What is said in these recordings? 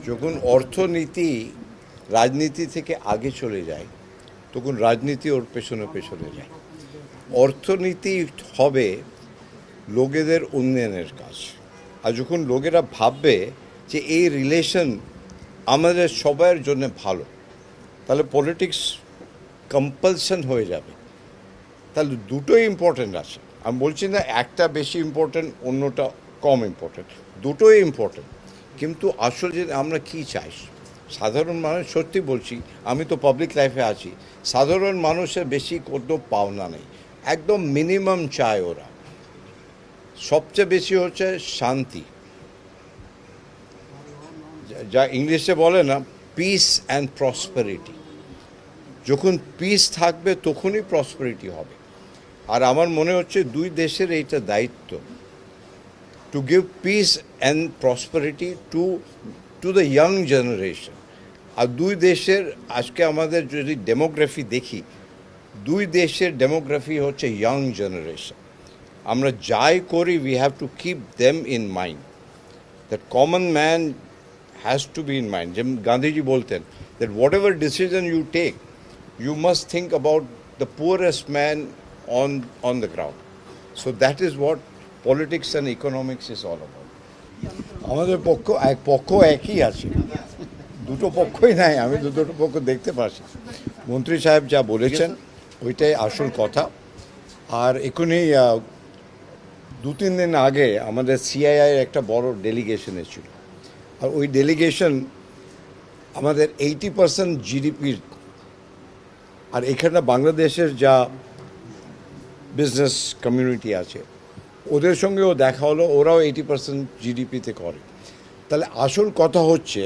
যখন অর্থনীতি রাজনীতি থেকে আগে চলে যায় তখন রাজনীতি ওর পেছনে পেছনে যায়। অর্থনীতি হবে লোকেদের উন্নয়নের কাজ। আর যখন লোকেরা ভাববে যে এই রিলেশন আমাদের সবার জন্য ভালো, তাহলে পলিটিক্স কম্পালশন হয়ে যাবে। তাহলে দুটোই ইম্পর্ট্যান্ট আছে। আমি বলছি না একটা বেশি ইম্পর্ট্যান্ট অন্যটা কম ইম্পর্ট্যান্ট, দুটোই ইম্পর্ট্যান্ট। কিন্তু আসলে যে আমরা কী চাই সাধারণ মানুষ, সত্যি বলছি, আমি তো পাবলিক লাইফে আছি, সাধারণ মানুষের বেশি কোনো পাওনা নেই, একদম মিনিমাম চায় ওরা। সবচেয়ে বেশি হচ্ছে শান্তি, যা ইংলিশে বলে না পিস অ্যান্ড প্রসপারিটি। যখন পিস থাকবে তখনই প্রসপারিটি হবে। আর আমার মনে হচ্ছে দুই দেশের এইটা দায়িত্ব, to give peace and prosperity to the young generation. আর দুই দেশের আজকে আমাদের যদি ডেমোগ্রাফি দেখি, দুই দেশের ডেমোগ্রাফি হচ্ছে ইয়াং জেনারেশন। আমরা যাই করি we have to keep them in mind, that common man has to be in mind. যেমন গান্ধীজি বলতেন that whatever decision you take you must think about the poorest man on the ground. So that is what politics and economics is all about. আমাদের পক্ষ একই আছে, দুটো পক্ষই নাই, আমি দুটো পক্ষ দেখতে পাচ্ছি। মন্ত্রী সাহেব যা বলেছেন ওইটাই আসল কথা। আর এখনই 2-3 দিন আগে আমাদের সিআইআইয়ের একটা বড় ডেলিগেশন ছিল। আর ওই ডেলিগেশন আমাদের 80% জিডিপির, আর এখানে বাংলাদেশের যা বিজনেস কমিউনিটি আছে ওদের সঙ্গেও দেখা হলো, ওরাও 80% জিডিপিতে করে। তাহলে আসল কথা হচ্ছে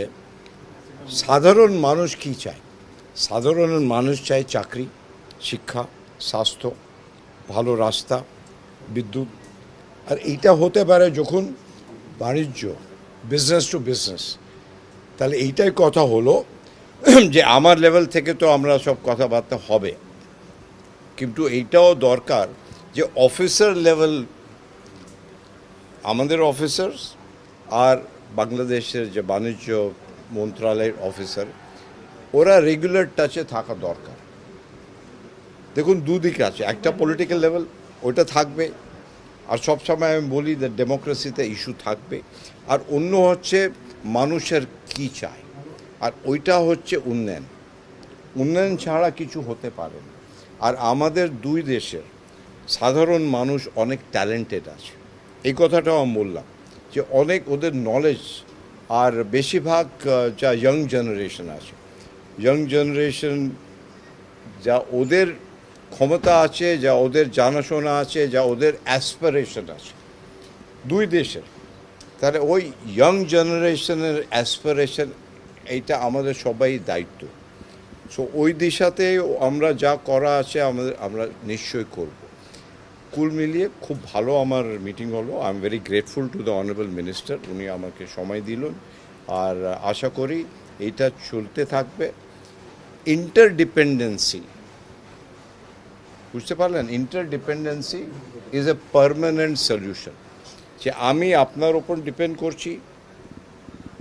সাধারণ মানুষ কি চায়। সাধারণ মানুষ চায় চাকরি, শিক্ষা, স্বাস্থ্য, ভালো রাস্তা, বিদ্যুৎ। আর এইটা হতে পারে যখন বাণিজ্য, বিজনেস টু বিজনেস। তাহলে এইটাই কথা হলো যে আমার লেভেল থেকে তো আমরা সব কথাবার্তা হবে, কিন্তু এইটাও দরকার যে অফিসার লেভেল, আমাদের অফিসার্স আর বাংলাদেশের যে বাণিজ্য মন্ত্রণালয়ের অফিসার, ওরা রেগুলার টাচে থাকা দরকার। দেখুন দুদিকে আছে, একটা পলিটিক্যাল লেভেল ওটা থাকবে, আর সবসময় আমি বলি যে ডেমোক্রেসিতে ইস্যু থাকবে, আর অন্য হচ্ছে মানুষের কি চায়, আর ওইটা হচ্ছে উন্নয়ন। উন্নয়ন ছাড়া কিছু হতে পারে না। আর আমাদের দুই দেশের সাধারণ মানুষ অনেক ট্যালেন্টেড আছে, এই কথাটাও আমি বললাম যে অনেক ওদের নলেজ, আর বেশিরভাগ যা ইয়াং জেনারেশন আছে, ইয়াং জেনারেশন যা ওদের ক্ষমতা আছে, যা ওদের জানাশোনা আছে, যা ওদের অ্যাসপিরেশন আছে দুই দেশের, তাহলে ওই ইয়াং জেনারেশনের অ্যাসপিরেশন এইটা আমাদের সবাই দায়িত্ব। সো ওই দিশাতে আমরা যা করা আছে আমরা নিশ্চয়ই করব। কুল মিলিয়ে খুব ভালো আমার মিটিং হলো। I am very grateful to the honourable minister, উনি আমাকে সময় দিলেন। আর আশা করি এইটা চলতে থাকবে। ইন্টারডিপেন্ডেন্সি, বুঝতে পারলেন, ইন্টারডিপেন্ডেন্সি ইজ এ পার্মানেন্ট সলিউশন। যে আমি আপনার ওপর ডিপেন্ড করছি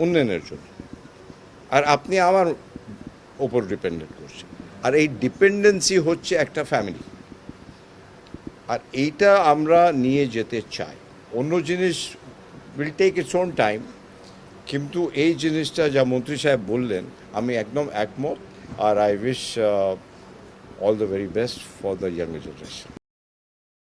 উন্নয়নের জন্য, আর আপনি আমার ওপর ডিপেন্ডেন্ট করছেন, আর এই ডিপেন্ডেন্সি হচ্ছে একটা ফ্যামিলি। আর এইটা আমরা নিয়ে যেতে চাই। অন্য জিনিস will take its own time, কিন্তু এই জিনিসটা যা মন্ত্রী সাহেব বললেন আমি একদম একমত। আর I wish all the very best for the young generation.